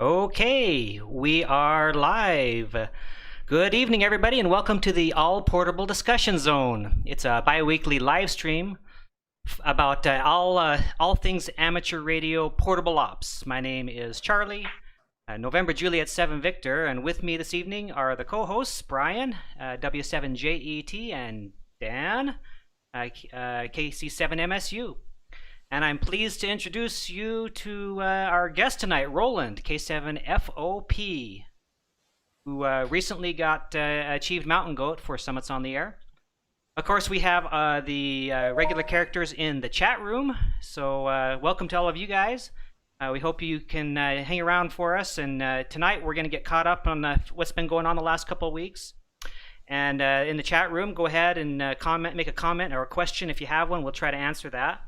Okay, we are live. Good evening, everybody, and welcome to the All Portable Discussion Zone. It's a bi-weekly live stream about all things amateur radio portable ops. My name is Charlie, November Juliet 7 Victor, and with me this evening are the co-hosts Brian, W7JET, and Dan, KC7MSU. And I'm pleased to introduce you to our guest tonight, Roland K7FOP, who recently achieved Mountain Goat for Summits on the Air. Of course, we have the regular characters in the chat room, so welcome to all of you guys. We hope you can hang around for us, and tonight we're going to get caught up on what's been going on the last couple of weeks. And in the chat room, go ahead and make a comment or a question if you have one. We'll try to answer that.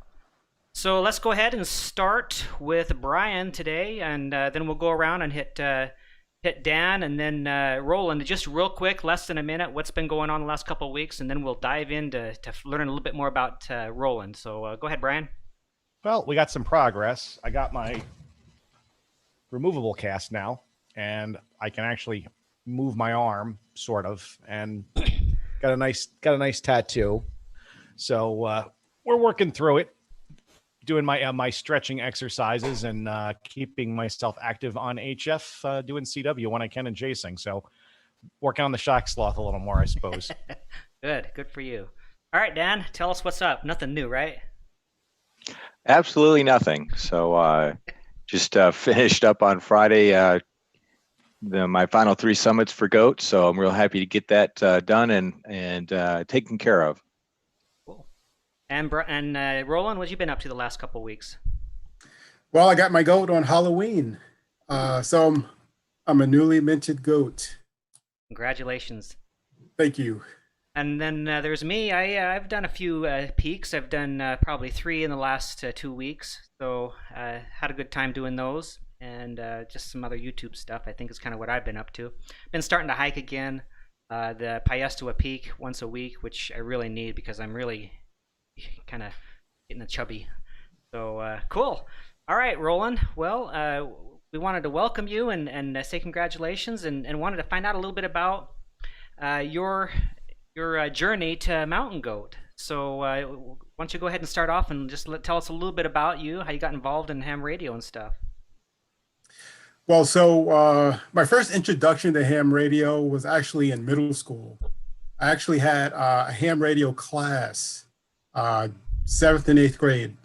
So let's go ahead and start with Brian today, and then we'll go around and hit Dan, and then Roland. Just real quick, less than a minute, what's been going on the last couple of weeks, and then we'll dive into learn a little bit more about Roland. So go ahead, Brian. Well, we got some progress. I got my removable cast now, and I can actually move my arm, sort of, and got a nice tattoo. So we're working through it. Doing my stretching exercises and keeping myself active on HF, doing CW when I can and chasing. So working on the shock sloth a little more, I suppose. Good for you. All right, Dan, tell us what's up. Nothing new, right? Absolutely nothing. So just finished up on Friday my final 3 summits for GOAT. So I'm real happy to get that done and taken care of. And Roland, what have you been up to the last couple of weeks? Well, I got my goat on Halloween. So I'm a newly minted goat. Congratulations. Thank you. And then there's me. I've done a few peaks. I've done probably 3 in the last 2 weeks. So had a good time doing those. And just some other YouTube stuff, I think, is kind of what I've been up to. Been starting to hike again. The Piestewa Peak once a week, which I really need because I'm really kind of getting a chubby. So cool. All right, Roland. Well, we wanted to welcome you and say congratulations, and wanted to find out a little bit about your journey to Mountain Goat. So why don't you go ahead and start off and just tell us a little bit about you, how you got involved in ham radio and stuff. Well, so my first introduction to ham radio was actually in middle school. I actually had a ham radio class. 7th and 8th grade.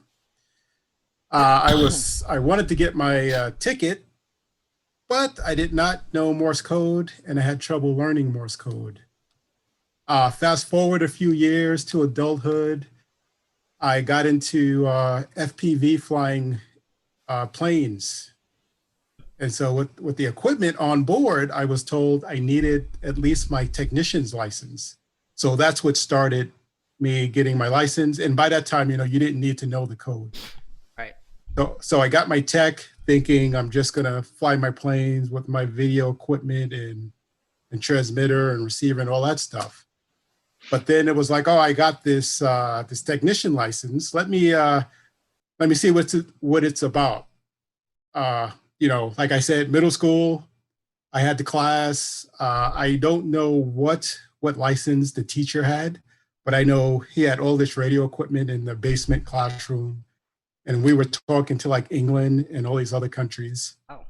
I wanted to get my ticket, but I did not know Morse code, and I had trouble learning Morse code. Fast forward a few years to adulthood, I got into FPV flying planes. And so with the equipment on board, I was told I needed at least my technician's license. So that's what started me getting my license. And by that time, you didn't need to know the code. Right. So I got my tech thinking I'm just gonna fly my planes with my video equipment and transmitter and receiver and all that stuff. But then it was like, oh, I got this this technician license. Let me see what it's about. Like I said, middle school, I had the class. I don't know what license the teacher had, but I know he had all this radio equipment in the basement classroom, and we were talking to like England and all these other countries. Oh.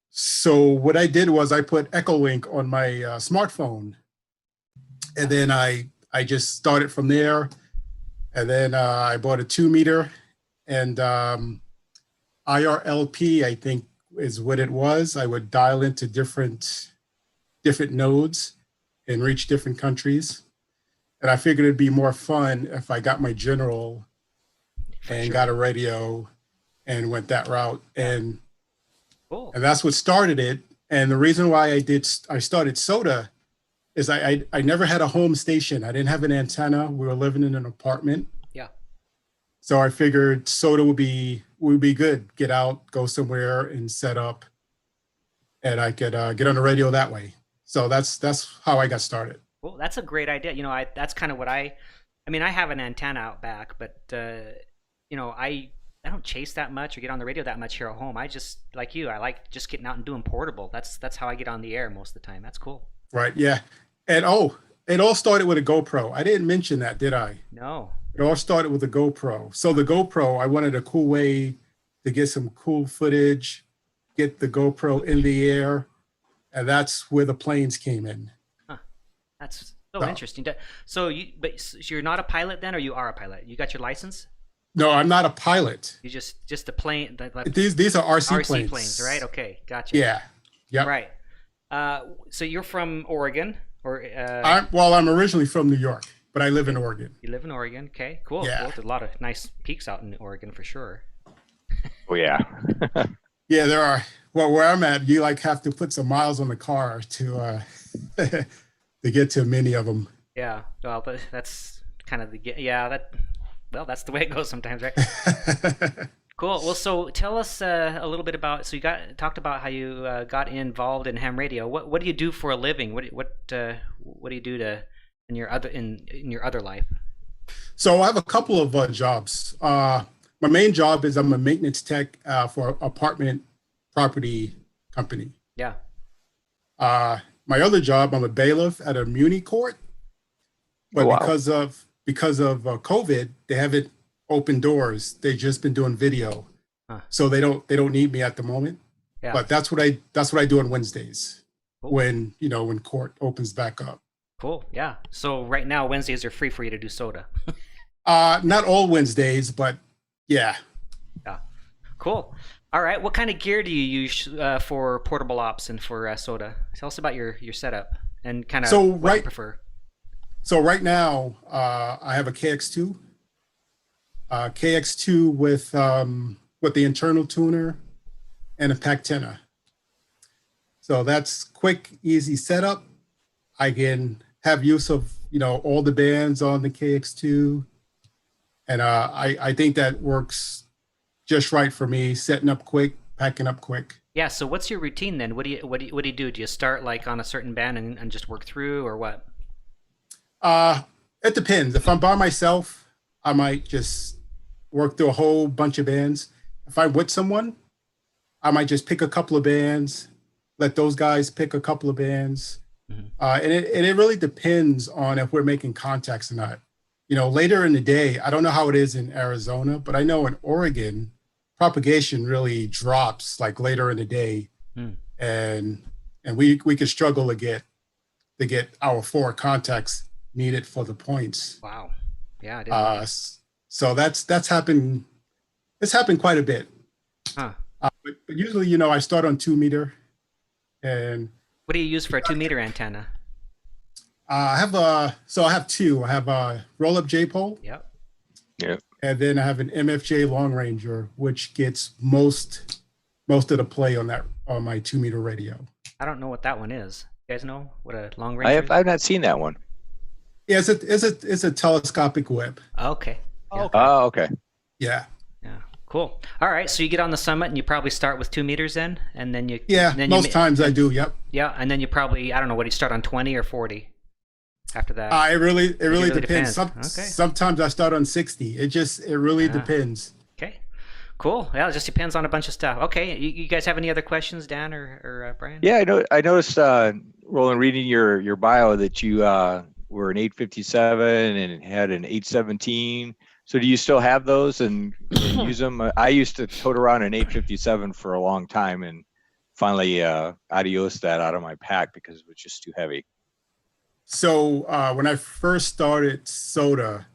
So what I did was I put Echolink on my smartphone, and then I just started from there. And then I bought a 2-meter, and IRLP, I think is what it was. I would dial into different nodes and reach different countries. And I figured it'd be more fun if I got my general and got a radio and went that route. And cool. And that's what started it. And the reason why I started SOTA is I never had a home station. I didn't have an antenna. We were living in an apartment. Yeah. So I figured SOTA would be good. Get out, go somewhere and set up, and I could get on the radio that way. So that's how I got started. Well, that's a great idea. That's kind of what I have an antenna out back, but that's I don't chase that much or get on the radio that much here at home. I just like you. I like just getting out and doing portable. That's how I get on the air most of the time. That's cool. Right. Yeah. And it all started with a GoPro. I didn't mention that, did I? No. It all started with a GoPro. So the GoPro, I wanted a cool way to get some cool footage, get the GoPro in the air, and that's where the planes came in. Huh. That's so interesting. So you're not a pilot then, or you are a pilot? You got your license? No, I'm not a pilot. You just a plane. These are RC planes, right? Okay, gotcha. Yeah. Yeah. Right. So you're from Oregon, or I'm originally from New York, but I live in Oregon. You live in Oregon. Okay, cool. Yeah. Cool. There's a lot of nice peaks out in Oregon for sure. Oh yeah. Yeah, there are. Well, where I'm at, you like have to put some miles on the car to to get to many of them. Yeah. Well, but that's kind of that's the way it goes sometimes, right? Cool. Well, so tell us a little bit about. So you talked about how you got involved in ham radio. What do you do for a living? What do you do in your other life? So I have a couple of jobs. My main job is I'm a maintenance tech for apartment property company. Yeah. My other job, I'm a bailiff at a muni court, but wow. because of COVID, they haven't opened doors. They've just been doing video, so they don't need me at the moment. Yeah. But that's what I do on Wednesdays cool. when court opens back up. Cool. Yeah. So right now Wednesdays are free for you to do SOTA. Not all Wednesdays, but yeah. Yeah. Cool. All right. What kind of gear do you use for portable ops and for SOTA? Tell us about your setup and kind of what you prefer. So right now, I have a KX2 with the internal tuner and a Pactena. So that's quick, easy setup. I can have use of all the bands on the KX2, and I think that works just right for me. Setting up quick, packing up quick. Yeah. So what's your routine then? What do you do? Do you start like on a certain band and just work through, or what? It depends. If I'm by myself, I might just work through a whole bunch of bands. If I'm with someone, I might just pick a couple of bands, let those guys pick a couple of bands. Mm-hmm. And it really depends on if we're making contacts or not. Later in the day, I don't know how it is in Arizona, but I know in Oregon, propagation really drops like later in the day. And we could struggle to get our 4 contacts needed for the points. Wow. Yeah. I didn't so that's happened. It's happened quite a bit. Huh. But usually, I start on 2 meter. And what do you use for a 2 meter antenna? I have 2. I have a roll-up J-pole. Yep. Yep. And then I have an MFJ Long Ranger, which gets most of the play on my 2 meter radio. I don't know what that one is. You guys know what a Long Ranger is? I've not seen that one. Yeah, it's a telescopic whip. Okay. Yeah. Oh, okay. Yeah. Yeah. Cool. All right. So you get on the summit and you probably start with 2 meters then, and then you. Yeah. Then most times I do. Yep. Yeah, and then you probably, I don't know, what do you start on 20 or 40 after that? It really depends. Okay. Sometimes I start on 60. It really depends. Okay. Cool. Yeah, it just depends on a bunch of stuff. Okay. You guys have any other questions, Dan or Brian? Yeah, I noticed, Roland, reading your bio that you were an 857 and had an 817. So do you still have those and use them? I used to tote around an 857 for a long time and finally adios that out of my pack because it was just too heavy. So when I first started SOTA,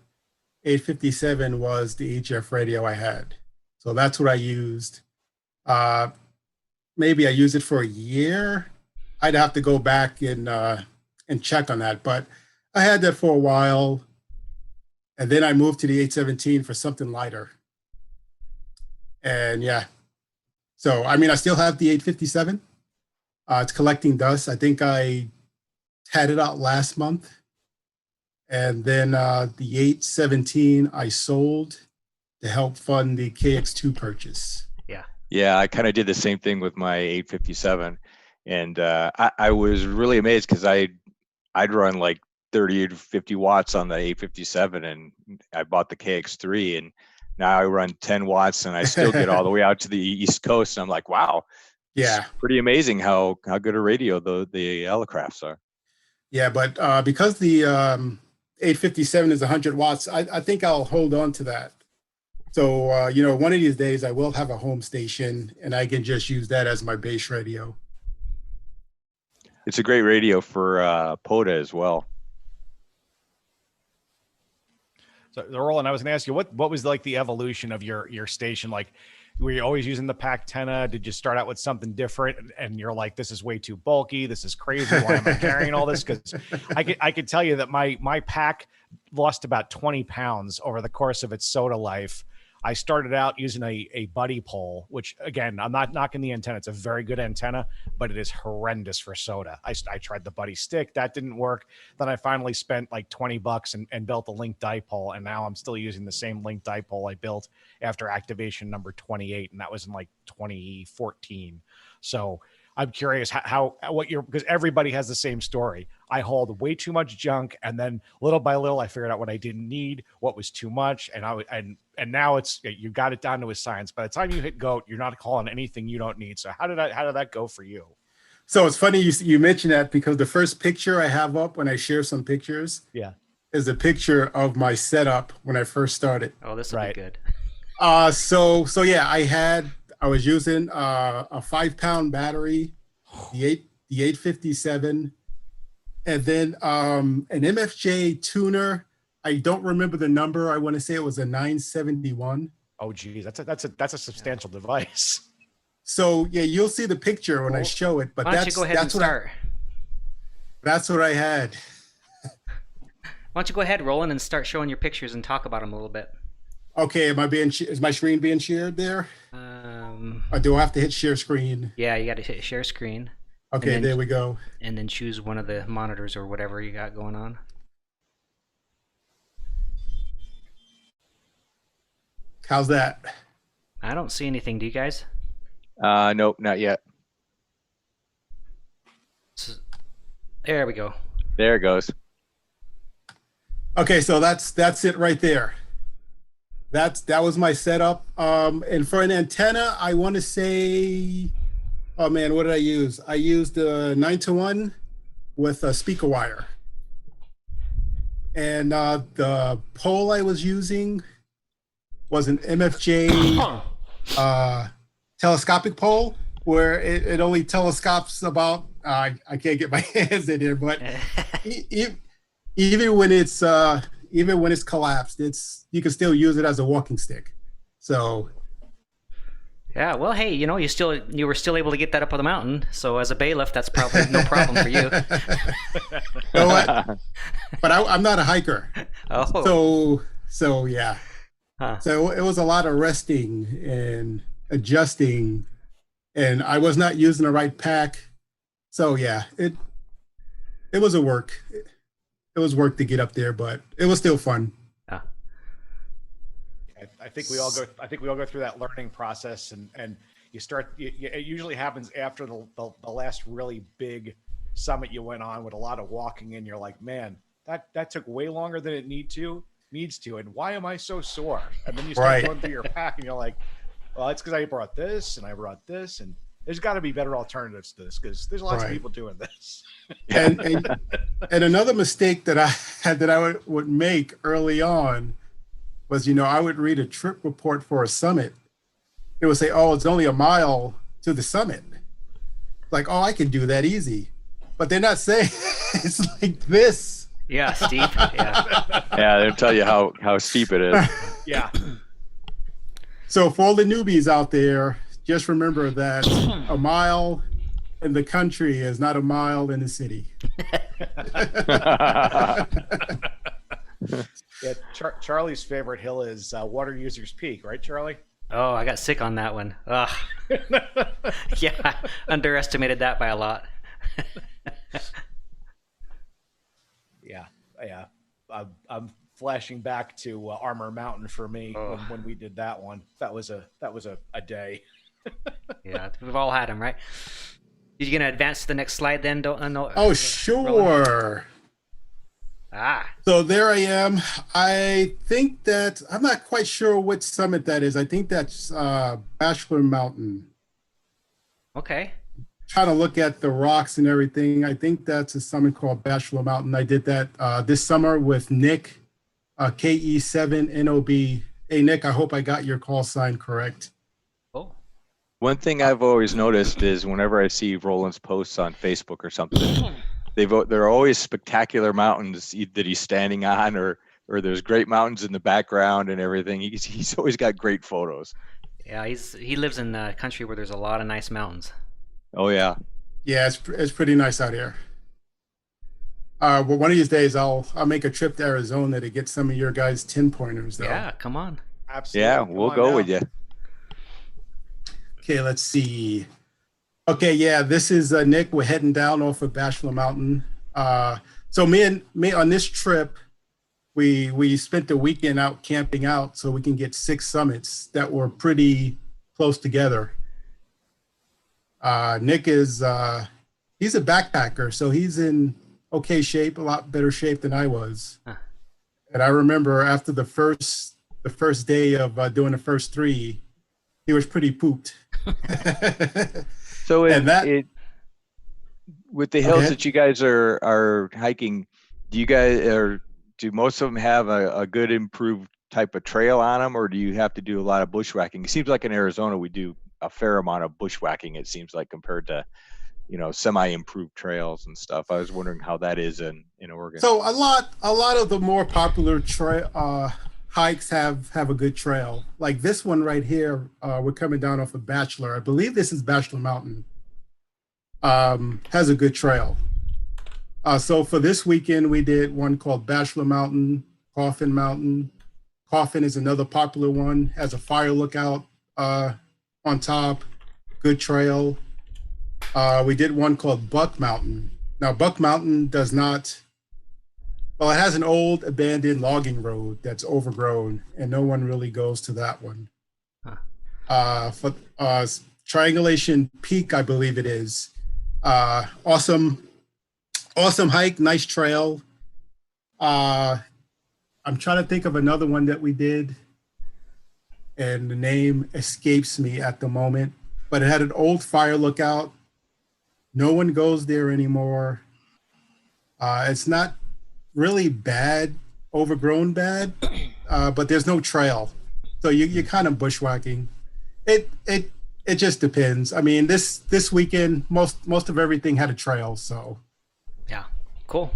857 was the HF radio I had. So that's what I used. Maybe I used it for a year. I'd have to go back and check on that, but I had that for a while. And then I moved to the 817 for something lighter. And yeah, so I mean, I still have the 857. It's collecting dust. I think I had it out last month. And then the 817 I sold to help fund the KX2 purchase. Yeah. Yeah, I kind of did the same thing with my 857. And I was really amazed because I'd run like 30 to 50 watts on the 857 and I bought the KX3 and Now I run 10 watts and I still get all the way out to the East Coast. And I'm like, wow, Yeah. it's pretty amazing how good a radio the Elecrafts are. Yeah, but because the 857 is 100 watts, I think I'll hold on to that. So, one of these days I will have a home station and I can just use that as my base radio. It's a great radio for POTA as well. So, Roland, I was going to ask you, what was like the evolution of your station? Like, were you always using the Pac-10? Did you start out with something different and you're like, this is way too bulky, this is crazy, why am I carrying all this? Because I could tell you that my pack lost about 20 pounds over the course of its SOTA life. I started out using a buddy pole, which, again, I'm not knocking the antenna. It's a very good antenna, but it is horrendous for SOTA. I tried the buddy stick. That didn't work. Then I finally spent like $20 and built a link dipole, and now I'm still using the same link dipole I built after activation number 28, and that was in like 2014. So I'm curious because everybody has the same story. I hauled way too much junk, and then little by little, I figured out what I didn't need, what was too much, and now you got it down to a science. By the time you hit goat, you're not hauling anything you don't need. So how did that go for you? So it's funny you mentioned that, because the first picture I have up when I share some pictures, is a picture of my setup when I first started. Oh, this will be good. So yeah, I was using a 5-pound battery, the 857, and then an MFJ tuner. I don't remember the number. I want to say it was a 971. Oh, geez, that's a substantial device. So yeah, you'll see the picture when I show it. But why don't you go ahead and start? That's what I had. Why don't you go ahead, Roland, and start showing your pictures and talk about them a little bit? Okay, is my screen being shared there? Or do I have to hit share screen? Yeah, you got to hit share screen. Okay, there we go. And then choose one of the monitors or whatever you got going on. How's that? I don't see anything. Do you guys? Nope, not yet. So, there we go. There it goes. Okay, so that's it right there. That was my setup. And for an antenna, I want to say, oh man, what did I use? I used a 9-to-1 with a speaker wire. And the pole I was using was an MFJ telescopic pole, where it only telescopes about, I can't get my hands in here, but even when it's collapsed, you can still use it as a walking stick. So yeah, well, hey, you were still able to get that up on the mountain. So as a bailiff, that's probably no problem for you. You know what? But I'm not a hiker. Oh. So yeah. Huh. So it was a lot of resting and adjusting, and I was not using the right pack. So yeah, it was a work. It was work to get up there, but it was still fun. I think we all go through that learning process, and you start. It usually happens after the last really big summit you went on with a lot of walking, and you're like, man, that took way longer than it needs to, and why am I so sore? And then you start going through your pack, and you're like, well, it's because I brought this, and I brought this, and there's got to be better alternatives to this, because there's lots of people doing this. and another mistake that I had that I would make early on was, I would read a trip report for a summit. It would say, oh, it's only a mile to the summit. Like, oh, I can do that easy. But they're not saying it's like this. Yeah, steep. Yeah. Yeah, they'll tell you how steep it is. Yeah. So for all the newbies out there, just remember that a mile in the country is not a mile in the city. Yeah, Charlie's favorite hill is Water Users Peak, right, Charlie? Oh, I got sick on that one. Ugh. Yeah, underestimated that by a lot. Yeah. I'm flashing back to Armor Mountain for me when we did that one. That was a day. Yeah, we've all had them, right? You gonna advance to the next slide then? Oh, sure. Ah, So there I am. I think that I'm not quite sure what summit that is. I think that's Bachelor Mountain. okay. Trying to look at the rocks and everything. I think that's a summit called Bachelor Mountain. I did that this summer with Nick, KE7NOB. Hey, Nick, I hope I got your call sign correct. Oh, One thing I've always noticed is whenever I see Roland's posts on Facebook or something, they're always spectacular mountains that he's standing on, or there's great mountains in the background and everything. He's always got great photos. yeah. He lives in a country where there's a lot of nice mountains. Oh yeah. Yeah, it's pretty nice out here. Well, one of these days I'll make a trip to Arizona to get some of your guys' 10-pointers though. Yeah, come on. Absolutely. Yeah, Come we'll on go down. with you. Okay, let's see. Okay, yeah, this is Nick. We're heading down off of Bachelor Mountain. So me on this trip, we spent the weekend out camping out so we can get 6 summits that were pretty close together. Nick is he's a backpacker, so he's in okay shape, a lot better shape than I was. Huh. And I remember after the first day of doing the first 3, he was pretty pooped. So And that- with the hills Okay. that you guys are hiking, do most of them have a good improved type of trail on them, or do you have to do a lot of bushwhacking? It seems like in Arizona we do a fair amount of bushwhacking, it seems like, compared to semi-improved trails and stuff. I was wondering how that is in Oregon. So a lot of the more popular hikes have a good trail. Like this one right here, we're coming down off of Bachelor. I believe this is Bachelor Mountain. Has a good trail. So for this weekend, we did one called Bachelor Mountain, Coffin Mountain. Coffin is another popular one. Has a fire lookout on top. Good trail. We did one called Buck Mountain. Now, Buck Mountain does not. Well, it has an old abandoned logging road that's overgrown, and no one really goes to that one. For Triangulation Peak, I believe it is. Awesome hike, nice trail. I'm trying to think of another one that we did, and the name escapes me at the moment, but it had an old fire lookout. No one goes there anymore. It's not really bad, overgrown bad, but there's no trail. So you're kind of bushwhacking. It just depends. I mean, this weekend, most of everything had a trail. So Yeah, cool.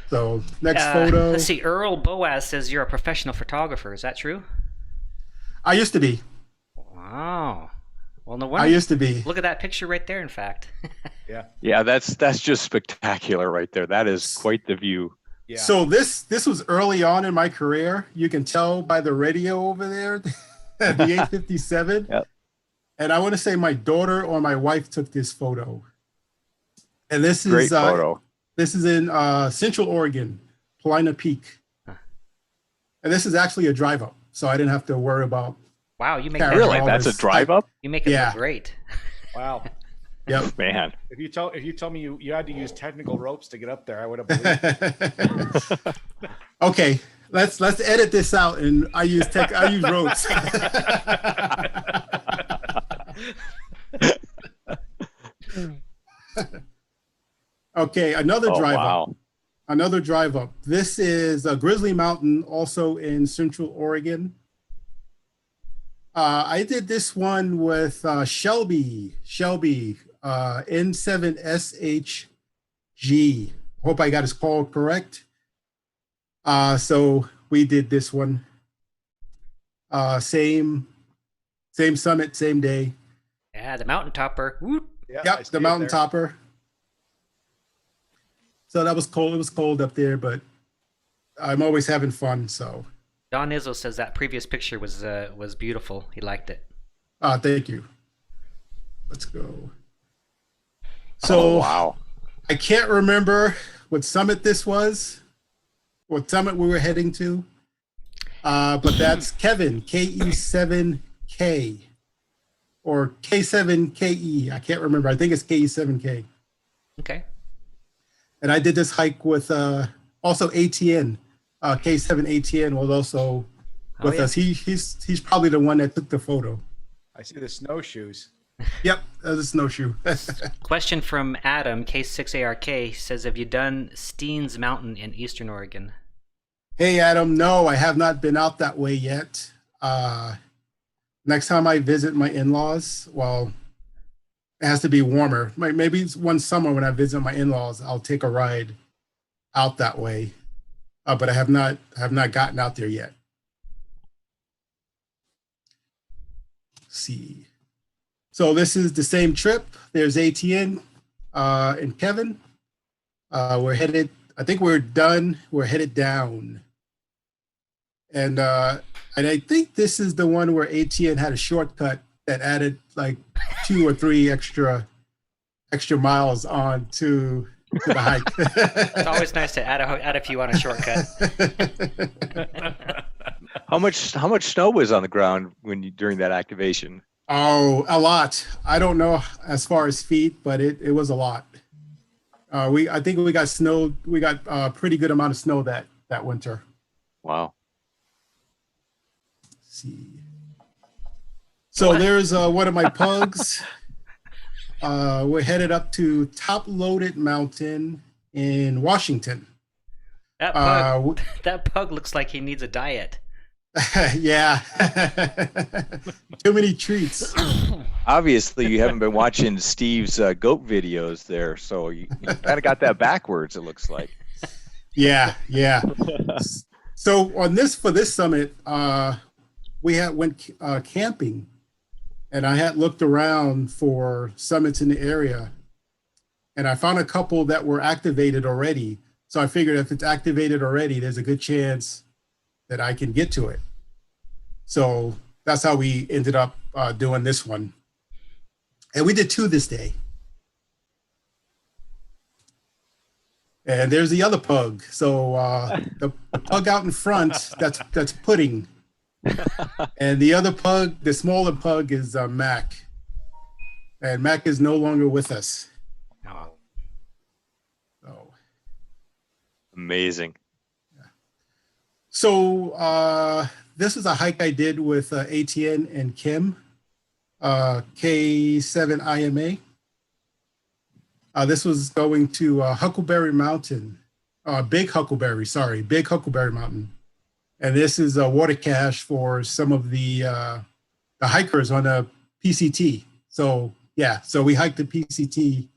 So next photo. Let's see. Earl Boaz says you're a professional photographer. Is that true? I used to be. Wow. Well, no I wonder. used to be. Look at that picture right there. In fact. Yeah, that's just spectacular right there. That is quite the view. Yeah. So this was early on in my career. You can tell by the radio over there, the 857. Yep. And I want to say my daughter or my wife took this photo. And this Great is photo. This is in Central Oregon, Paulina Peak. And this is actually a drive up, so I didn't have to worry about. Wow, you make Carry that, Really? all That's a this- drive up? you make it Yeah. look great. Wow. Yep. Man. If you tell me you had to use technical ropes to get up there, I would have believed. Okay, let's edit this out, and I use ropes. Okay, another Oh, drive up. wow. Another drive up. This is Grizzly Mountain, also in Central Oregon. I did this one with Shelby, N7SHG. Hope I got his call correct. So we did this one. Same summit, same day. Yeah, the mountain topper. Whoop. Yeah, I Yep, see the it mountain there. topper. So that was cold. It was cold up there, but I'm always having fun. So Don Izzo says that previous picture was beautiful. He liked it. thank you. Let's go. So Oh, wow. I can't remember what summit this was, what summit we were heading to. But that's Kevin, KE7K or K7KE. I can't remember. I think it's KE7K. Okay. And I did this hike with also ATN, K7 ATN was also with yeah. us. He's probably the one that took the photo. I see the snowshoes. Yep, that was a snowshoe. Question from Adam K6ARK says, "Have you done Steens Mountain in Eastern Oregon?" Hey, Adam. No, I have not been out that way yet. Next time I visit my in-laws, well, it has to be warmer. Maybe it's one summer when I visit my in-laws, I'll take a ride out that way. But I have not gotten out there yet. Let's see. So this is the same trip. There's ATN and Kevin. We're headed, I think we're done. We're headed down. And I think this is the one where ATN had a shortcut that added like 2 or 3 extra miles on to the hike. It's always nice to add a few on a shortcut. How much snow was on the ground during that activation? Oh, a lot. I don't know as far as feet, but it was a lot. I think we got snow. We got a pretty good amount of snow that winter. Wow. Let's see. So there's one of my pugs. We're headed up to Top Loaded Mountain in Washington. That pug looks like he needs a diet. Yeah. Too many treats. Obviously, you haven't been watching Steve's goat videos there, so you kind of got that backwards, it looks like. Yeah. So for this summit, we went camping, and I had looked around for summits in the area, and I found a couple that were activated already. So I figured if it's activated already, there's a good chance that I can get to it. So that's how we ended up doing this one. And we did 2 this day. And there's the other pug. So the pug out in front, that's Pudding. And the other pug, the smaller pug, is Mac. And Mac is no longer with us. Oh. So. Amazing. So this is a hike I did with ATN and Kim, K7IMA. This was going to Huckleberry Mountain, Big Huckleberry Mountain. And this is a water cache for some of the hikers on a PCT. So yeah, so we hiked the PCT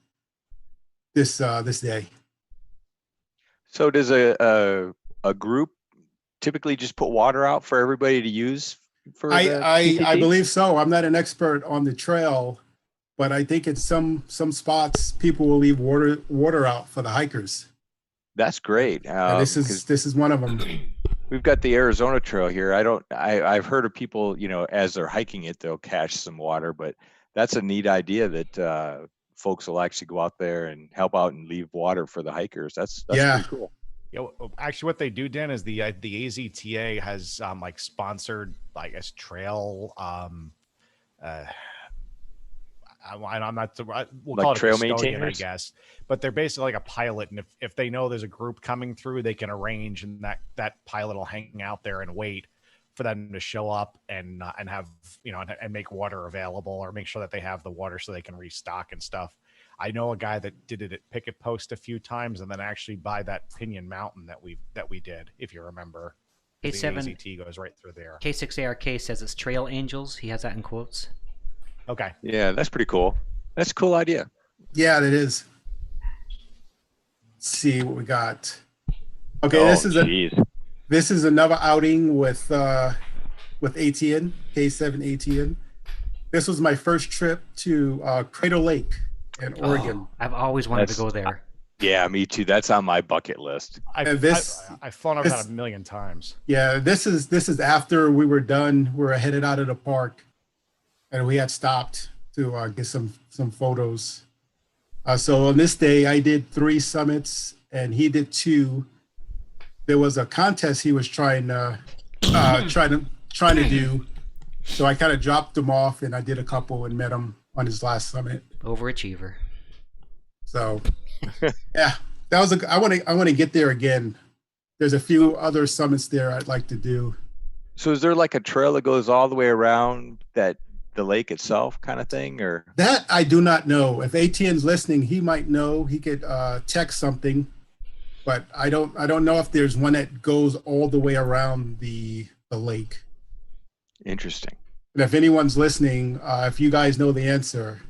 this day. So does a group typically just put water out for everybody to use? I believe so. I'm not an expert on the trail, but I think in some spots people will leave water out for the hikers. That's great. This is one of them. We've got the Arizona Trail here. I've heard of people, as they're hiking it, they'll cache some water, but that's a neat idea that folks will actually go out there and help out and leave water for the hikers. That's pretty cool. Yeah, actually, what they do, Dan, is the AZTA has like sponsored, I guess, trail. I'm not. We'll like call it trail a custodian, I maintainers, guess. But they're basically like a pilot, and if they know there's a group coming through, they can arrange, and that pilot will hang out there and wait for them to show up and have and make water available, or make sure that they have the water so they can restock and stuff. I know a guy that did it at Picket Post a few times, and then actually by that Pinyon Mountain that we did, if you remember. K7 the AZT goes right through there. K6ARK says it's Trail Angels. He has that in quotes. Okay. Yeah, that's pretty cool. That's a cool idea. Yeah, it is. Let's see what we got. Okay, this is another outing with ATN, K7 ATN. This was my first trip to Crater Lake in Oregon. I've always wanted to go there. Yeah, me too. That's on my bucket list. I've flown over that 1,000,000 times. Yeah, this is after we were done. We were headed out of the park, and we had stopped to get some photos. So on this day, I did 3 summits, and he did 2. There was a contest he was trying to do, so I kind of dropped him off, and I did a couple and met him on his last summit. Overachiever. So, yeah, that was I want to get there again. there's a few other summits there I'd like to do. So is there like a trail that goes all the way around the lake itself kind of thing, or? That I do not know. If ATN's listening, he might know. He could text something, but I don't know if there's one that goes all the way around the lake. Interesting. And if anyone's listening, if you guys know the answer,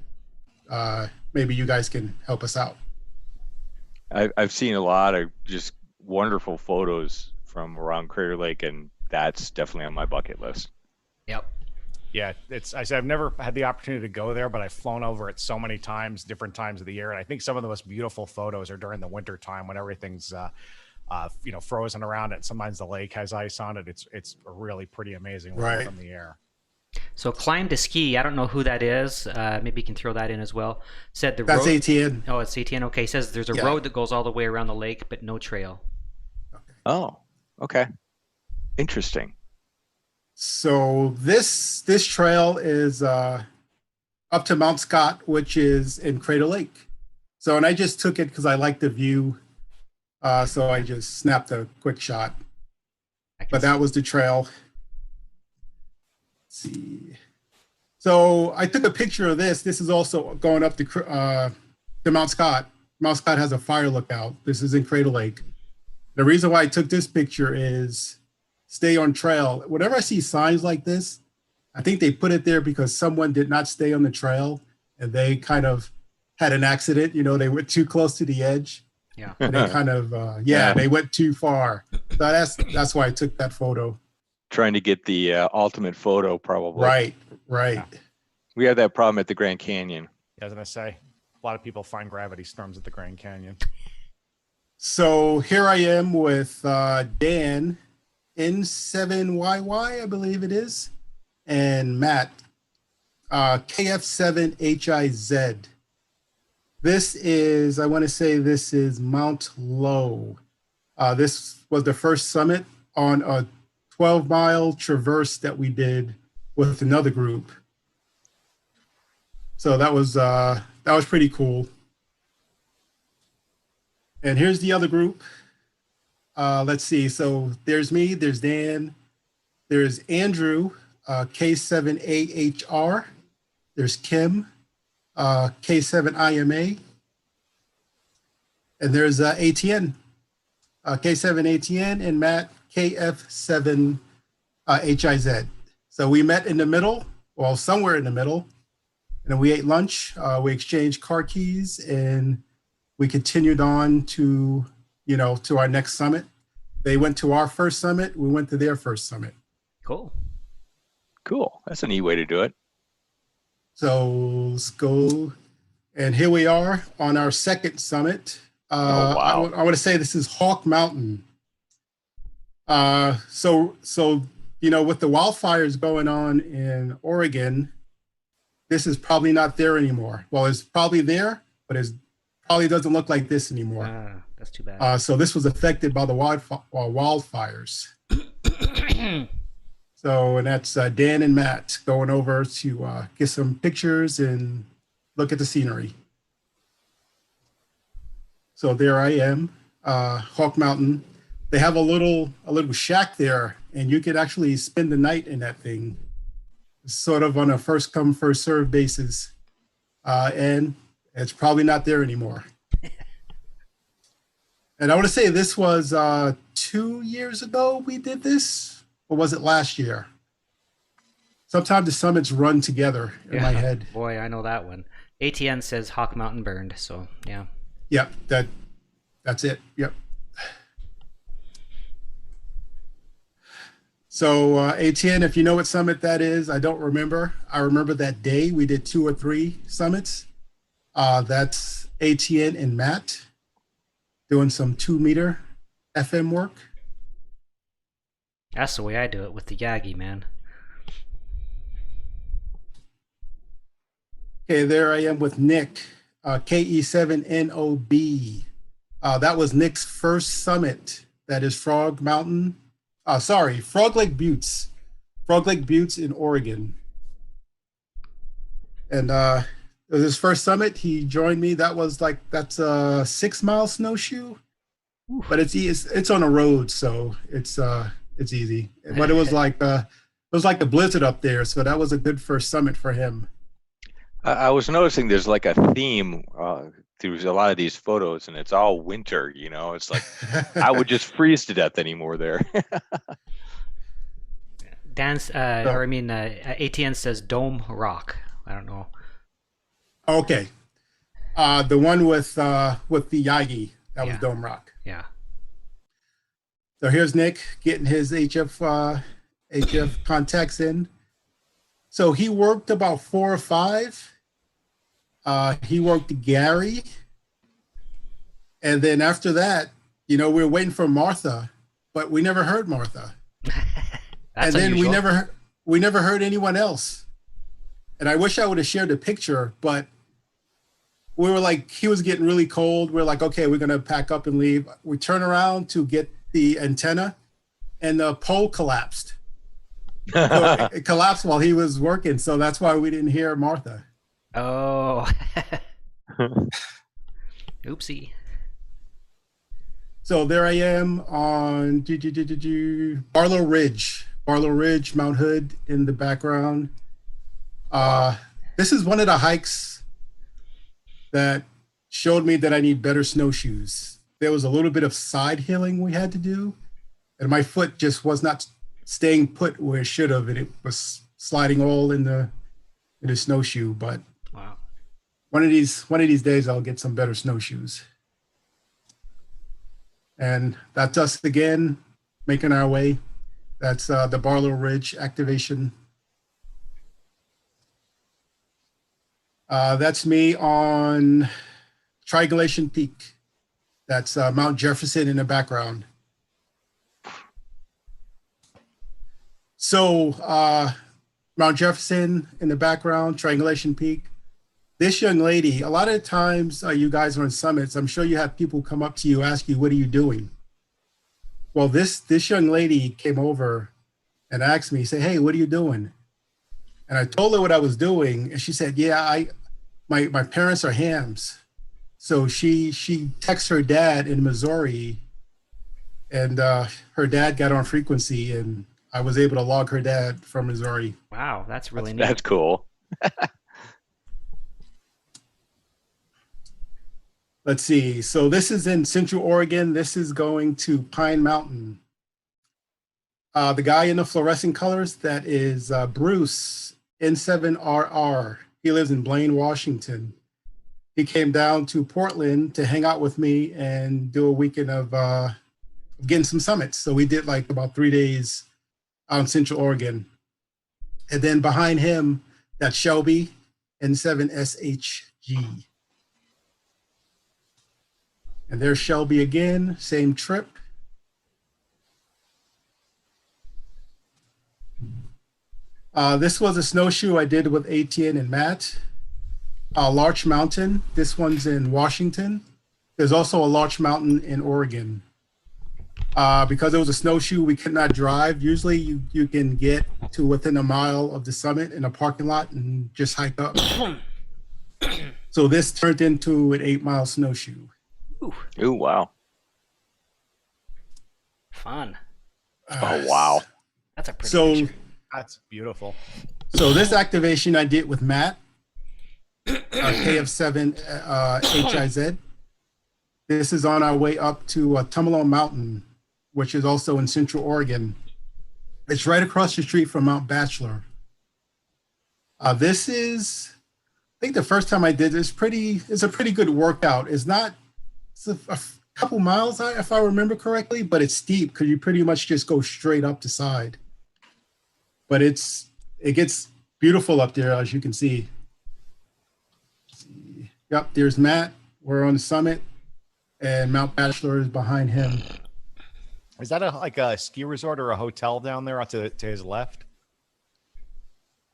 maybe you guys can help us out. I've seen a lot of just wonderful photos from around Crater Lake, and that's definitely on my bucket list. Yep. Yeah, I've never had the opportunity to go there, but I've flown over it so many times, different times of the year. And I think some of the most beautiful photos are during the winter time when everything's, frozen around it. Sometimes the lake has ice on it. It's really pretty amazing Right. from the air. So Climb to Ski, I don't know who that is. Maybe you can throw that in as well. Said the That's road. ATN. Oh, it's ATN. Okay, says there's a Yeah. road that goes all the way around the lake, but no trail. Oh, okay. Interesting. So this trail is up to Mount Scott, which is in Crater Lake. So, and I just took it because I like the view. So I just snapped a quick shot. But that was the trail. Let's see. So I took a picture of this. This is also going up to Mount Scott. Mount Scott has a fire lookout. This is in Crater Lake. The reason why I took this picture is stay on trail. Whenever I see signs like this, I think they put it there because someone did not stay on the trail and they kind of had an accident. You know, they went too close to the edge. Yeah. And they kind of, they went too far. So that's why I took that photo. Trying to get the ultimate photo, probably. Right. Yeah. We have that problem at the Grand Canyon. I was going to say, a lot of people find gravity storms at the Grand Canyon. So here I am with Dan N7YY, I believe it is, and Matt KF7HIZ. This is, I want to say this is Mount Low. This was the first summit on a 12-mile traverse that we did with another group. So that was pretty cool. And here's the other group. Let's see. So there's me, there's Dan, there's Andrew, K7AHR, there's Kim, K7IMA, and there's ATN, K7ATN, and Matt, KF7HIZ. So we met in the middle, well, somewhere in the middle, and then we ate lunch, we exchanged car keys, and we continued on to, to our next summit. They went to our first summit. We went to their first summit. Cool. Cool. That's a neat way to do it. So let's go. And here we are on our second summit. Oh, wow. I want to say this is Hawk Mountain. So with the wildfires going on in Oregon, this is probably not there anymore. Well, it's probably there, but it's probably doesn't look like this anymore. That's too bad. So this was affected by the wildfires. So, and that's Dan and Matt going over to get some pictures and look at the scenery. So there I am, Hawk Mountain. They have a little shack there, and you could actually spend the night in that thing, sort of on a first come, first serve basis. And it's probably not there anymore. And I want to say this was 2 years ago we did this, or was it last year? Sometimes the summits run together in my head. Boy, I know that one. ATN says Hawk Mountain burned, so yeah. Yep, that's it. Yep. So ATN, if you know what summit that is, I don't remember. I remember that day we did 2 or 3 summits. That's ATN and Matt doing some 2-meter FM work. That's the way I do it with the Yagi, man. Okay, there I am with Nick, KE7NOB. That was Nick's first summit. That is Frog Lake Buttes. Frog Lake Buttes in Oregon. And it was his first summit. He joined me. That's a 6-mile snowshoe. but it's on a road, so it's easy. But it was like the blizzard up there, so that was a good first summit for him. I was noticing there's like a theme through a lot of these photos, and it's all winter. You know, it's like I would just freeze to death anymore there. Dan's, or I mean, ATN says Dome Rock. I don't know. Okay, the one with the Yagi, that was Dome Rock. Yeah. So here's Nick getting his HF contacts in. So he worked about 4 or 5. He worked Gary. And then after that, we were waiting for Martha, but we never heard Martha. That's and then unusual. we never heard anyone else. And I wish I would have shared the picture, but we were like, he was getting really cold. We're like, okay, we're going to pack up and leave. We turn around to get the antenna, and the pole collapsed. So it collapsed while he was working. So that's why we didn't hear Martha. Oh. Oopsie. So there I am on Barlow Ridge, Mount Hood in the background. This is one of the hikes that showed me that I need better snowshoes. There was a little bit of side hilling we had to do, and my foot just was not staying put where it should have, and it was sliding all in the snowshoe. But wow. One of these days I'll get some better snowshoes. And that's us again, making our way. That's the Barlow Ridge activation. That's me on Triangulation Peak. That's Mount Jefferson in the background. So Mount Jefferson in the background, Triangulation Peak. This young lady, a lot of times you guys are on summits, I'm sure you have people come up to you, ask you, what are you doing? Well, this young lady came over and asked me, say, hey, what are you doing? And I told her what I was doing. And she said, yeah, my parents are hams. So she texted her dad in Missouri, and her dad got on frequency, and I was able to log her dad from Missouri. Wow, that's really neat. That's cool. Let's see. So this is in Central Oregon. This is going to Pine Mountain. The guy in the fluorescent colors, that is Bruce N7RR. He lives in Blaine, Washington. He came down to Portland to hang out with me and do a weekend of getting some summits. So we did like about 3 days out in Central Oregon. And then behind him, that's Shelby N7SHG. And there's Shelby again, same trip. This was a snowshoe I did with ATN and Matt. Larch Mountain, this one's in Washington. There's also a Larch Mountain in Oregon. Because it was a snowshoe, we could not drive. Usually you can get to within a mile of the summit in a parking lot and just hike up. So this turned into an 8-mile snowshoe. Ooh, wow. Fun. Oh, wow. That's a pretty picture. That's beautiful. So this activation I did with Matt, KF7HIZ. This is on our way up to Tumalone Mountain, which is also in Central Oregon. It's right across the street from Mount Bachelor. This is, I think the first time I did this, it's a pretty good workout. It's a couple miles, if I remember correctly, but it's steep because you pretty much just go straight up the side. But it gets beautiful up there, as you can see. Yep, there's Matt. We're on the summit, and Mount Bachelor is behind him. Is that like a ski resort or a hotel down there to his left?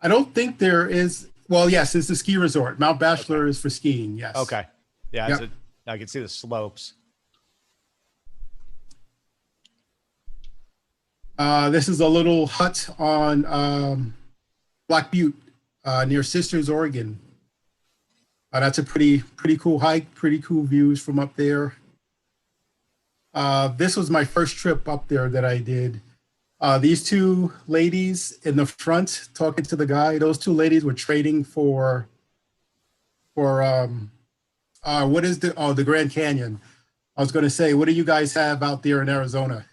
I don't think there is. Well, yes, it's a ski resort. Mount Bachelor is for skiing, yes. Okay. Yeah, Yep. I can see the slopes. This is a little hut on Black Butte near Sisters, Oregon. That's a pretty cool hike, pretty cool views from up there. This was my first trip up there that I did. These two ladies in the front talking to the guy, those two ladies were trading for what is the Grand Canyon. I was going to say, what do you guys have out there in Arizona?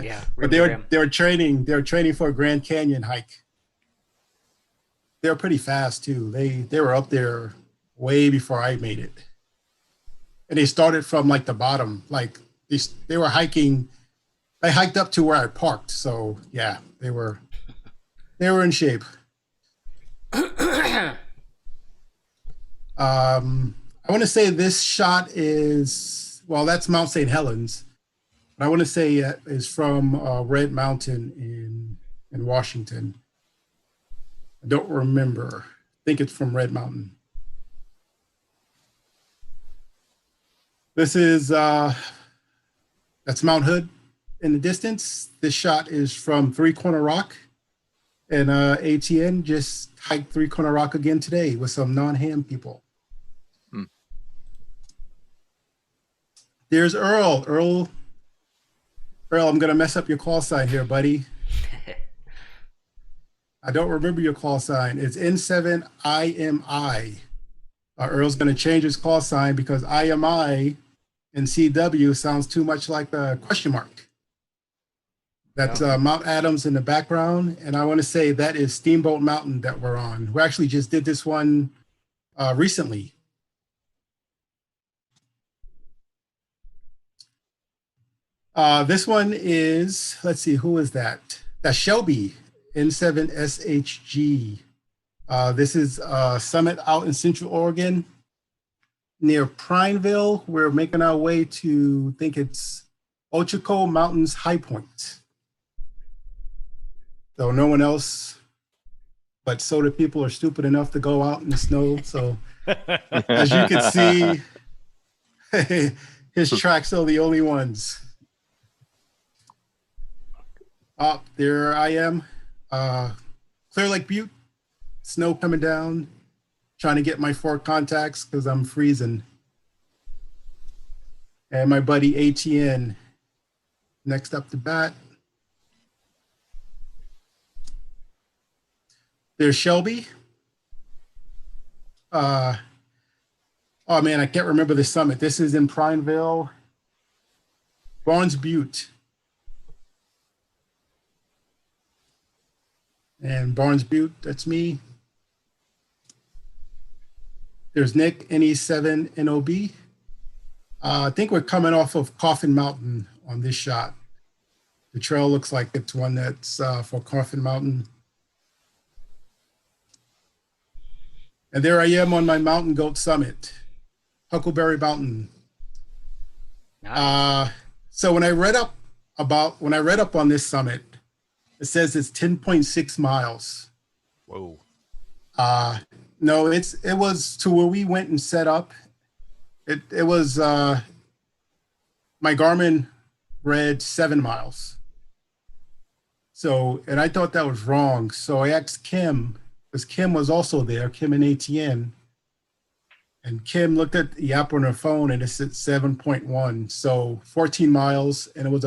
Yeah, But they were training for a Grand Canyon hike. They were pretty fast too. They were up there way before I made it. And they started from like the bottom, like they were hiking. I hiked up to where I parked. So yeah, they were in shape. I want to say this shot is, well, that's Mount St. Helens. But I want to say is from Red Mountain in Washington. I don't remember. I think it's from Red Mountain. This is, that's Mount Hood in the distance. This shot is from Three Corner Rock. And ATN just hiked Three Corner Rock again today with some non-ham people. There's Earl. Earl, I'm going to mess up your call sign here, buddy. I don't remember your call sign. It's N7IMI. Earl's going to change his call sign because IMI and CW sounds too much like a question mark. That's Mount Adams in the background. And I want to say that is Steamboat Mountain that we're on. We actually just did this one recently. This one is, let's see, who is that? That's Shelby, N7SHG. This is a summit out in Central Oregon near Prineville. We're making our way to, I think it's Ochoco Mountains High Point. So no one else but SOTA people are stupid enough to go out in the snow. So as you can see, his tracks are the only ones. Oh, there I am. Clear Lake Butte, snow coming down, trying to get my 4 contacts because I'm freezing. And my buddy ATN next up to bat. There's Shelby. Oh man, I can't remember the summit. This is in Prineville, Barnes Butte. And Barnes Butte, that's me. There's Nick, NE7NOB. I think we're coming off of Coffin Mountain on this shot. The trail looks like it's one that's for Coffin Mountain. And there I am on my mountain goat summit, Huckleberry Mountain. Nice. So when I read up on this summit, it says it's 10.6 miles. Whoa. No, it was to where we went and set up. It was my Garmin read 7 miles. So, and I thought that was wrong. So I asked Kim, because Kim was also there, Kim and ATN. And Kim looked at the app on her phone and it said 7.1. So 14 miles, and it was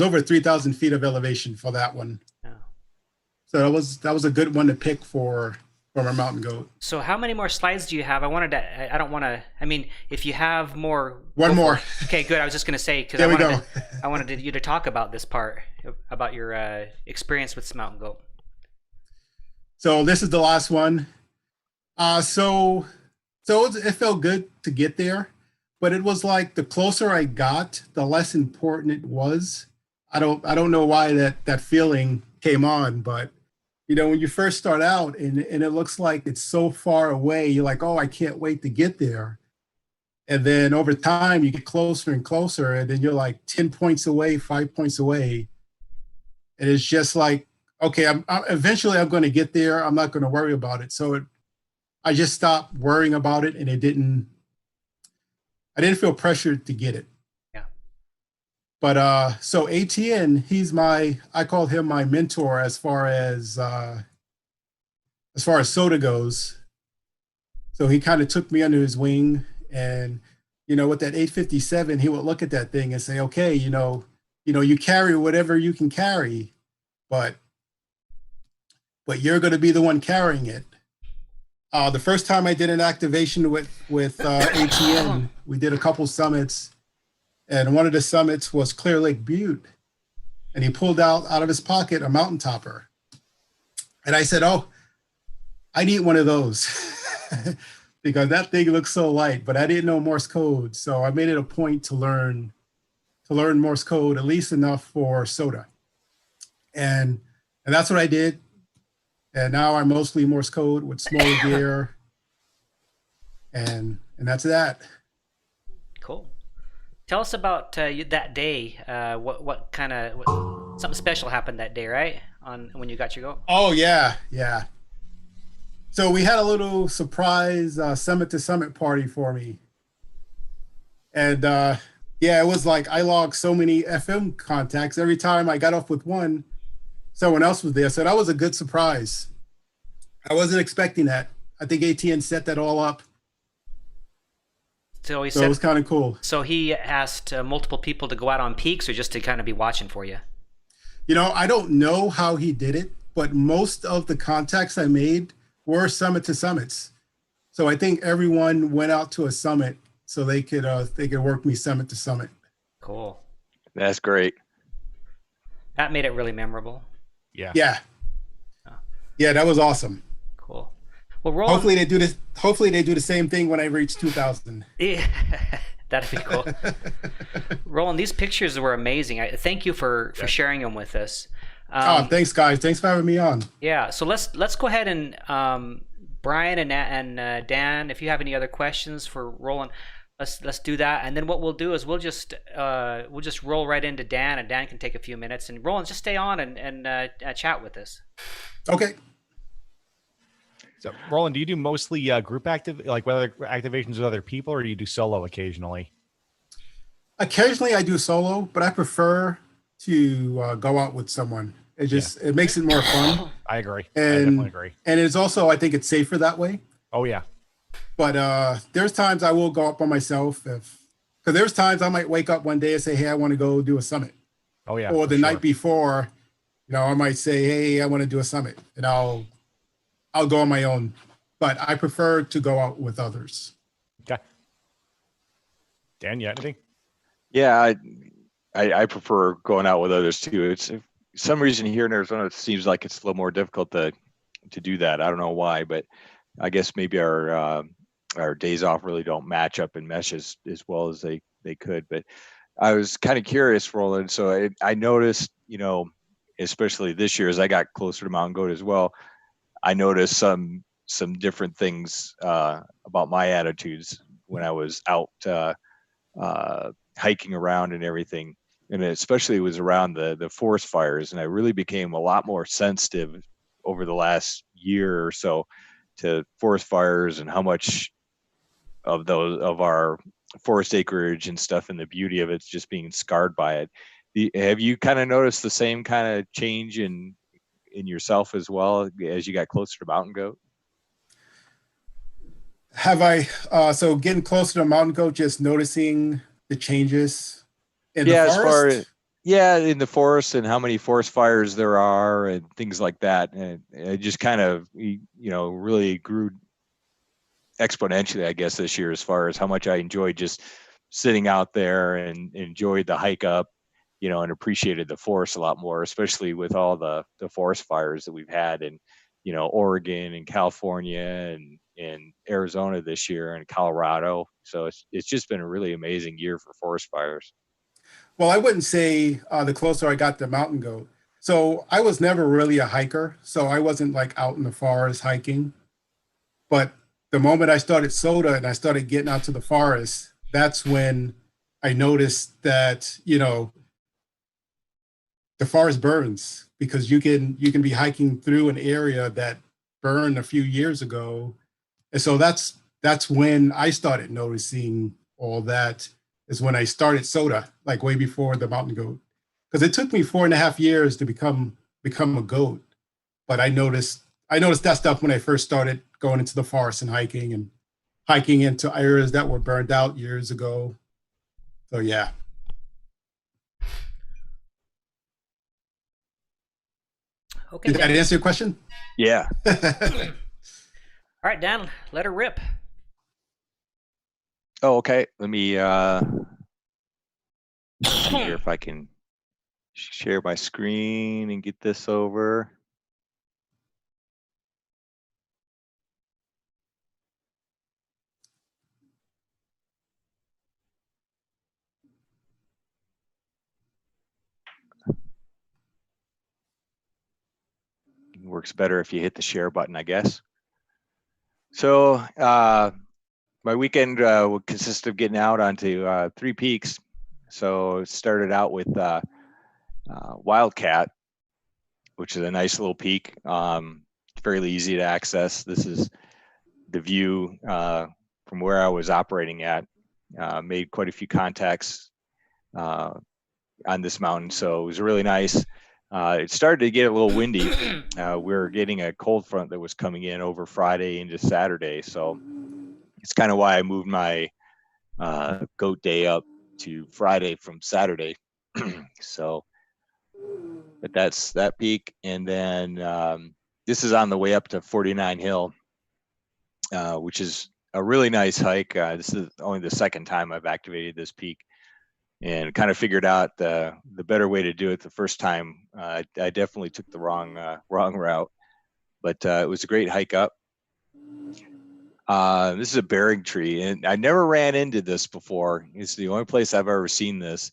over 3,000 feet of elevation for that one. Oh. So that was a good one to pick for our mountain goat. So how many more slides do you have? I mean, if you have more. One more. Okay, good. I was just going to say, because I wanted you to talk about this part, about your experience with mountain goat. So this is the last one. So it felt good to get there, but it was like the closer I got, the less important it was. I don't know why that feeling came on, but you know, when you first start out and it looks like it's so far away, you're like, oh, I can't wait to get there. And then over time you get closer and closer, and then you're like 10 points away, 5 points away. And it's just like, okay, eventually I'm going to get there. I'm not going to worry about it. So I just stopped worrying about it, and I didn't feel pressured to get it. Yeah. But so ATN, I call him my mentor as far as SOTA goes. So he kind of took me under his wing, and with that 857, he would look at that thing and say, okay, you carry whatever you can carry, but you're going to be the one carrying it. The first time I did an activation with ATN, we did a couple summits, and one of the summits was Clear Lake Butte, and he pulled out of his pocket a mountain topper. And I said, oh, I need one of those because that thing looks so light, but I didn't know Morse code. So I made it a point to learn Morse code, at least enough for SOTA. And that's what I did. And now I'm mostly Morse code with smaller gear. And that's that. Cool. Tell us about that day. What kind of something special happened that day, right? When you got your go. Oh yeah. So we had a little surprise summit to summit party for me. And it was like I logged so many FM contacts. Every time I got off with one, someone else was there. So that was a good surprise. I wasn't expecting that. I think ATN set that all up. So it was kind of cool. So he asked multiple people to go out on peaks, or just to kind of be watching for you? I don't know how he did it, but most of the contacts I made were summit to summits. So I think everyone went out to a summit so they could work me summit to summit. Cool. That's great. That made it really memorable. Yeah. Yeah, that was awesome. Cool. Well, Roland, hopefully they do the same thing when I reach 2000. Yeah, that'd be cool. Roland, these pictures were amazing. Thank you for sharing them with us. Thanks, guys. Thanks for having me on. Yeah. So let's go ahead and Brian and Dan, if you have any other questions for Roland, let's do that. And then what we'll do is we'll just roll right into Dan, and Dan can take a few minutes. And Roland, just stay on and chat with us. Okay. So, Roland, do you do mostly group activations with other people, or do you do solo occasionally? Occasionally I do solo, but I prefer to go out with someone. It makes it more fun. I agree. And, I definitely agree. And it's also, I think it's safer that way. Oh, yeah. But there's times I will go out by myself because there's times I might wake up one day and say, hey, I want to go do a summit. Oh, yeah. Or the night before, I might say, hey, I want to do a summit, and I'll go on my own, but I prefer to go out with others. Okay. Dan, you got anything? Yeah, I prefer going out with others too. It's for some reason here in Arizona, it seems like it's a little more difficult to do that. I don't know why, but I guess maybe our days off really don't match up and mesh as well as they could. But I was kind of curious, Roland. So I noticed, especially this year as I got closer to Mountain Goat as well, I noticed some different things about my attitudes when I was out hiking around and everything, and especially it was around the forest fires, and I really became a lot more sensitive over the last year or so to forest fires and how much of our forest acreage and stuff and the beauty of it's just being scarred by it. Have you kind of noticed the same kind of change in yourself as well as you got closer to Mountain Goat? Have I? So getting closer to Mountain Goat, just noticing the changes in the forest? As far as, in the forest and how many forest fires there are and things like that. And it just kind of, really grew exponentially, I guess, this year as far as how much I enjoyed just sitting out there and enjoyed the hike up, and appreciated the forest a lot more, especially with all the forest fires that we've had in, Oregon and California and Arizona this year and Colorado. So it's just been a really amazing year for forest fires. Well, I wouldn't say the closer I got to Mountain Goat. So I was never really a hiker. So I wasn't like out in the forest hiking. But the moment I started SOTA and I started getting out to the forest, that's when I noticed that, the forest burns, because you can be hiking through an area that burned a few years ago. And so that's when I started noticing all that, is when I started SOTA, like way before the Mountain Goat. Because it took me 4.5 years to become a goat. But I noticed that stuff when I first started going into the forest and hiking. hiking into areas that were burned out years ago. So yeah. Okay, Did that Dan. answer your question? Yeah. All right, Dan, let her rip. Oh, okay. Let me see here if I can share my screen and get this over. It works better if you hit the share button, I guess. So my weekend would consist of getting out onto 3 peaks. So it started out with Wildcat, which is a nice little peak, fairly easy to access. This is the view from where I was operating at. Made quite a few contacts on this mountain, so it was really nice. It started to get a little windy. We were getting a cold front that was coming in over Friday into Saturday, so it's kind of why I moved my goat day up to Friday from Saturday. So, but that's that peak, and then this is on the way up to 49 Hill, which is a really nice hike. This is only the second time I've activated this peak, and kind of figured out the better way to do it the first time. I definitely took the wrong route, but it was a great hike up. This is a bearing tree, and I never ran into this before. It's the only place I've ever seen this.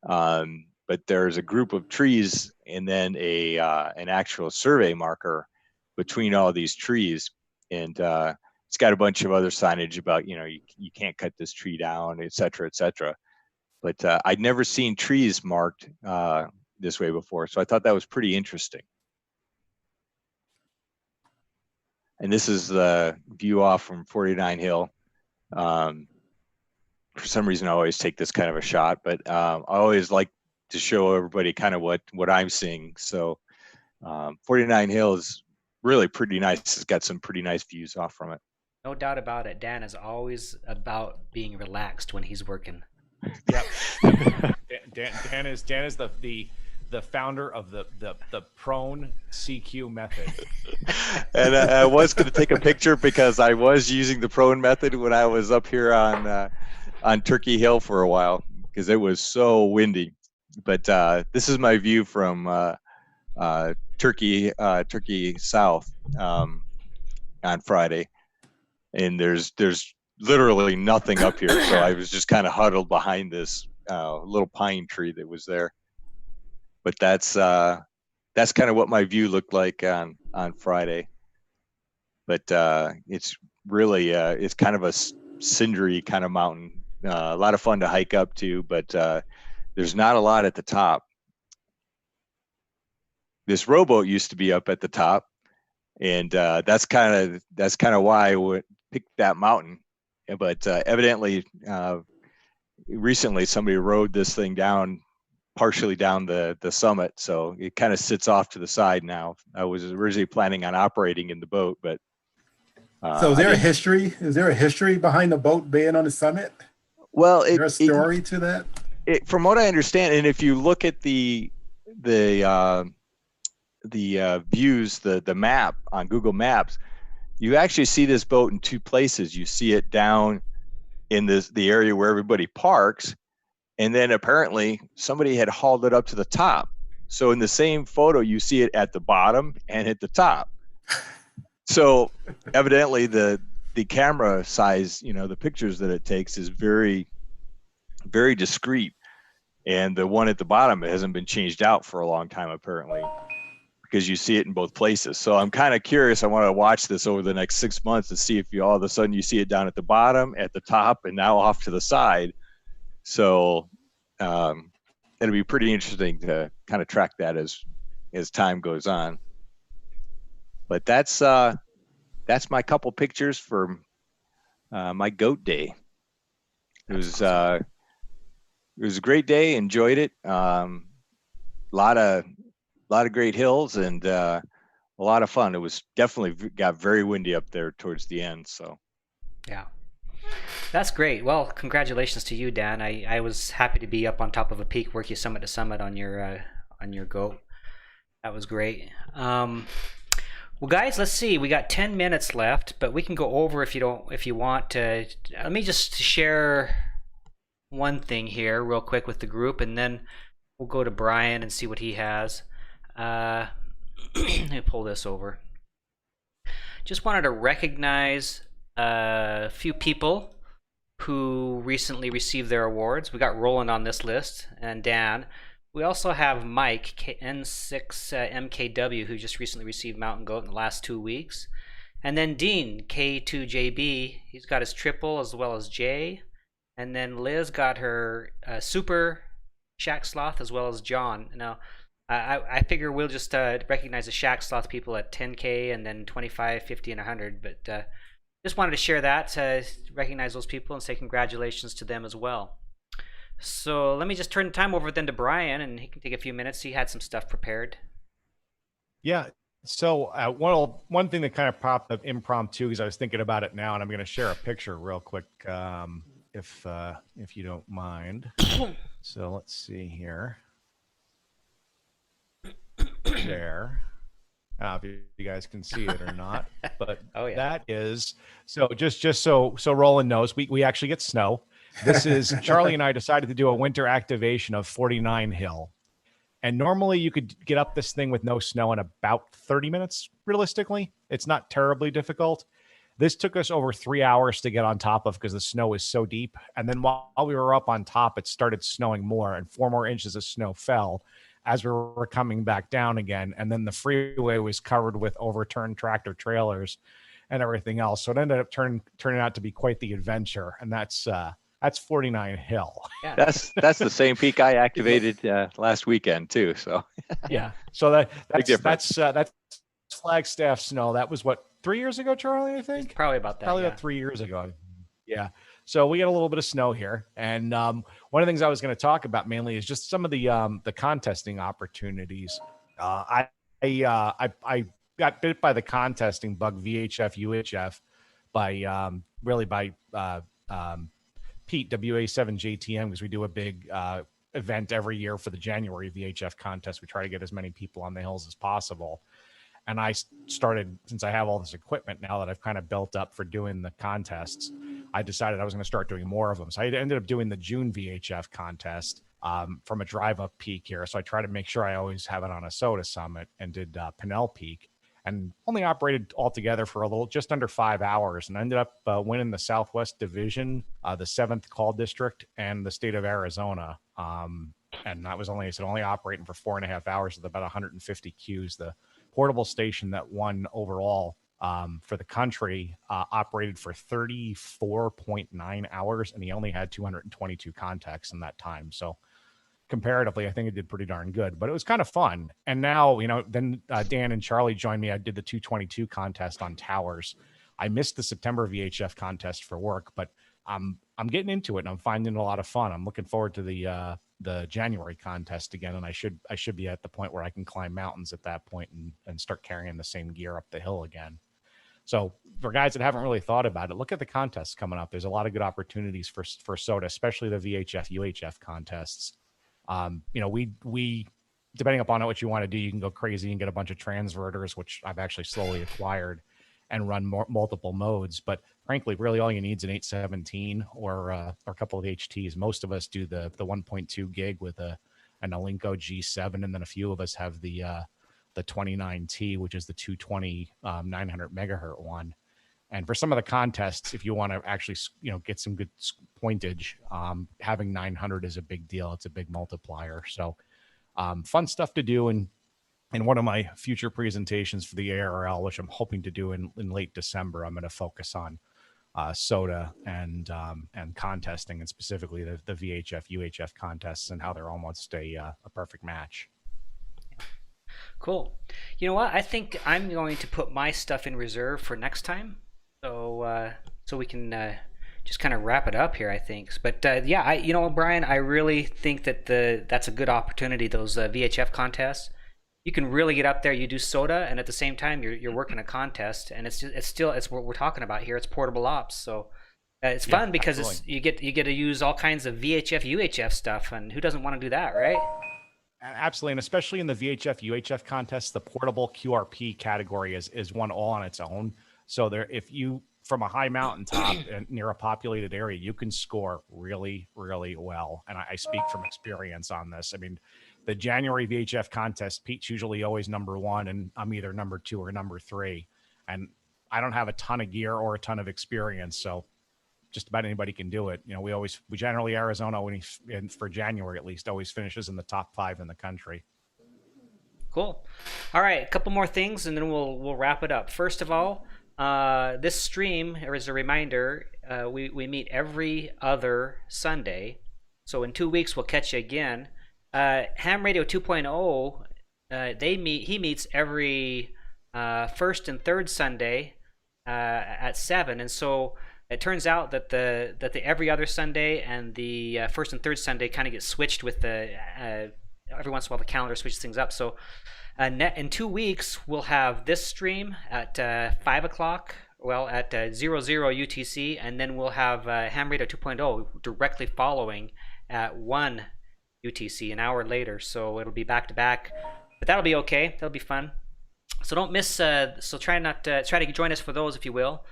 But there's a group of trees and then an actual survey marker between all these trees, and it's got a bunch of other signage about, you can't cut this tree down, et cetera, et cetera. But I'd never seen trees marked this way before, so I thought that was pretty interesting. And this is the view off from 49 Hill. For some reason, I always take this kind of a shot, but I always like to show everybody kind of what I'm seeing. So 49 Hill is really pretty nice. It's got some pretty nice views off from it. No doubt about it. Dan is always about being relaxed when he's working. Yep. Dan is the founder of the prone CQ method. And I was going to take a picture because I was using the prone method when I was up here on Turkey Hill for a while because it was so windy. But this is my view from Turkey South on Friday, and there's literally nothing up here, so I was just kind of huddled behind this little pine tree that was there. But that's kind of what my view looked like on Friday. But it's really it's kind of a cindery kind of mountain, a lot of fun to hike up to, but there's not a lot at the top. This rowboat used to be up at the top, and that's kind of why I would pick that mountain. But evidently, recently somebody rode this thing down, partially down the summit, so it kind of sits off to the side now. I was originally planning on operating in the boat, but so is there a history? Is there a history behind the boat being on the summit? Well, is there a story to that? From what I understand, and if you look at the views, the map on Google Maps, you actually see this boat in two places. You see it down in the area where everybody parks, and then apparently somebody had hauled it up to the top. So in the same photo, you see it at the bottom and at the top. So evidently the camera size, the pictures that it takes is very, very discreet. And the one at the bottom hasn't been changed out for a long time, apparently, because you see it in both places. So I'm kind of curious. I want to watch this over the next 6 months to see if all of a sudden you see it down at the bottom, at the top, and now off to the side. So it'll be pretty interesting to kind of track that as time goes on. But that's my couple pictures for my goat day. It was a great day. Enjoyed it. A lot of great hills and a lot of fun. It was definitely got very windy up there towards the end. So yeah, That's great. Well, congratulations to you, Dan. I was happy to be up on top of a peak, work you summit to summit on your goat. That was great. Well, guys, let's see. We got 10 minutes left, but we can go over if you want to. Let me just share one thing here real quick with the group, and then we'll go to Brian and see what he has. Let me pull this over. Just wanted to recognize a few people who recently received their awards. We got Roland on this list and Dan. We also have Mike N6MKW, who just recently received Mountain Goat in the last 2 weeks. And then Dean K2JB, he's got his triple as well as Jay. And then Liz got her super Shack Sloth as well as John. Now, I figure we'll just recognize the Shack Sloth people at 10K and then 25, 50, and 100. But just wanted to share that, to recognize those people and say congratulations to them as well. So let me just turn the time over then to Brian, and he can take a few minutes. He had some stuff prepared. Yeah. So one thing that kind of popped up impromptu, because I was thinking about it now, and I'm going to share a picture real quick, if you don't mind. So let's see here. There. I don't know if you guys can see it or not, but Oh, yeah. That is so. Just so Roland knows, we actually get snow. This is Charlie and I decided to do a winter activation of 49 Hill. And normally you could get up this thing with no snow in about 30 minutes, realistically. It's not terribly difficult. This took us over 3 hours to get on top of because the snow is so deep. And then while we were up on top, it started snowing more, and 4 more inches of snow fell as we were coming back down again. And then the freeway was covered with overturned tractor trailers and everything else. So it ended up turning out to be quite the adventure. And that's 49 Hill. Yeah. That's the same peak I activated last weekend too. So Yeah. So difference. that's Flagstaff snow. That was what, 3 years ago, Charlie, I think? Probably about that. Probably yeah. about 3 years ago. Yeah. So we got a little bit of snow here. And one of the things I was going to talk about mainly is just some of the contesting opportunities. I got bit by the contesting bug, VHF, UHF, by Pete, WA7JTM, because we do a big event every year for the January VHF contest. We try to get as many people on the hills as possible. And I started, since I have all this equipment now that I've kind of built up for doing the contests, I decided I was going to start doing more of them. So I ended up doing the June VHF contest from a drive-up peak here. So I try to make sure I always have it on a SOTA summit, and did Pinnell Peak, and only operated altogether for just under 5 hours, and ended up winning the Southwest Division, the 7th Call District, and the state of Arizona. And that was only operating for 4.5 hours with about 150 Qs. The portable station that won overall for the country operated for 34.9 hours, and he only had 222 contacts in that time. So comparatively, I think it did pretty darn good, but it was kind of fun. And now, then Dan and Charlie joined me. I did the 222 contest on towers. I missed the September VHF contest for work, but I'm getting into it, and I'm finding it a lot of fun. I'm looking forward to the January contest again, and I should be at the point where I can climb mountains at that point and start carrying the same gear up the hill again. So for guys that haven't really thought about it, look at the contests coming up. There's a lot of good opportunities for SOTA, especially the VHF, UHF contests. We depending upon what you want to do, you can go crazy and get a bunch of transverters, which I've actually slowly acquired, and run multiple modes. But frankly, really all you need is an 817 or a couple of HTs. Most of us do the 1.2 gig with an Alinco G7, and then a few of us have the 29T, which is the 220 900 megahertz one. And for some of the contests, if you want to actually get some good pointage, having 900 is a big deal. It's a big multiplier. So fun stuff to do. And in one of my future presentations for the ARL, which I'm hoping to do in late December, I'm going to focus on SOTA and contesting, and specifically the VHF, UHF contests, and how they're almost a perfect match. Cool. You know what? I think I'm going to put my stuff in reserve for next time, so we can just kind of wrap it up here, I think. But yeah, Brian, I really think that that's a good opportunity. Those VHF contests, you can really get up there. You do SOTA, and at the same time, you're working a contest, and it's what we're talking about here. It's portable ops, so It's Yeah, fun because absolutely. you get to use all kinds of VHF UHF stuff, and who doesn't want to do that, right? Absolutely, and especially in the VHF UHF contest, the portable QRP category is one all on its own. So there, if you from a high mountaintop and near a populated area, you can score really, really well. And I speak from experience on this. I mean, the January VHF contest, Pete's usually always number one, and I'm either number two or number three. And I don't have a ton of gear or a ton of experience, so just about anybody can do it. You know, we generally Arizona for January at least always finishes in the top 5 in the country. Cool. All right, a couple more things, and then we'll wrap it up. First of all, this stream, as a reminder, we meet every other Sunday. So in 2 weeks we'll catch you again. Ham Radio 2.0, he meets every first and third Sunday at 7, and so it turns out that the every other Sunday and the first and third Sunday kind of get switched with the every once in a while the calendar switches things up. So in 2 weeks we'll have this stream at 5 o'clock, well at 00 UTC, and then we'll have Ham Radio 2.0 directly following at 1 UTC an hour later. So it'll be back to back, but that'll be okay. That'll be fun. So don't miss. So try to join us for those if you will.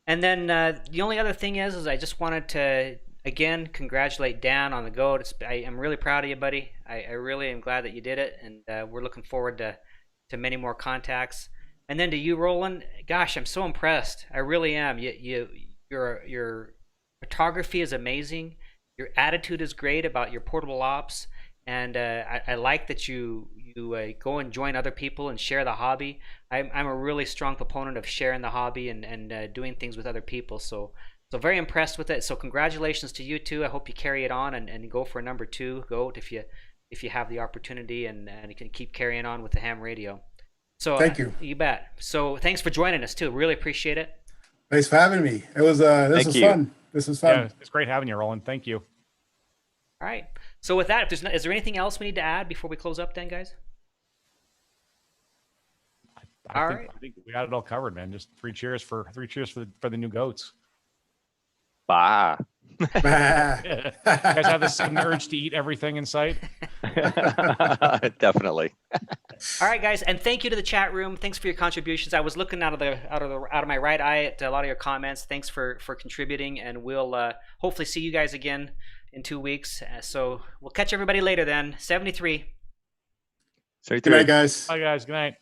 And then the only other thing is I just wanted to again congratulate Dan on the goat. I am really proud of you, buddy. I really am glad that you did it, and we're looking forward to many more contacts. And then to you, Roland, gosh, I'm so impressed. I really am. Your photography is amazing. Your attitude is great about your portable ops, and I like that you go and join other people and share the hobby. I'm a really strong proponent of sharing the hobby and doing things with other people. So very impressed with it. So congratulations to you too. I hope you carry it on and go for number 2 goat if you have the opportunity, and you can keep carrying on with the ham radio. So Thank you. You bet. So thanks for joining us too. Really appreciate it. Thanks for having me. It was this was fun. This was fun. Yeah, it's great having you, Roland. Thank you. All right. So with that, is there anything else we need to add before we close up then, guys? I think we got it all covered, man. Just three cheers for the new goats. Bah. You guys have the sudden urge to eat everything in sight. Definitely. All right, guys, and thank you to the chat room. Thanks for your contributions. I was looking out of my right eye at a lot of your comments. Thanks for contributing, and we'll hopefully see you guys again in 2 weeks. So we'll catch everybody later then. 73. Good night, guys. Bye, guys. Good night.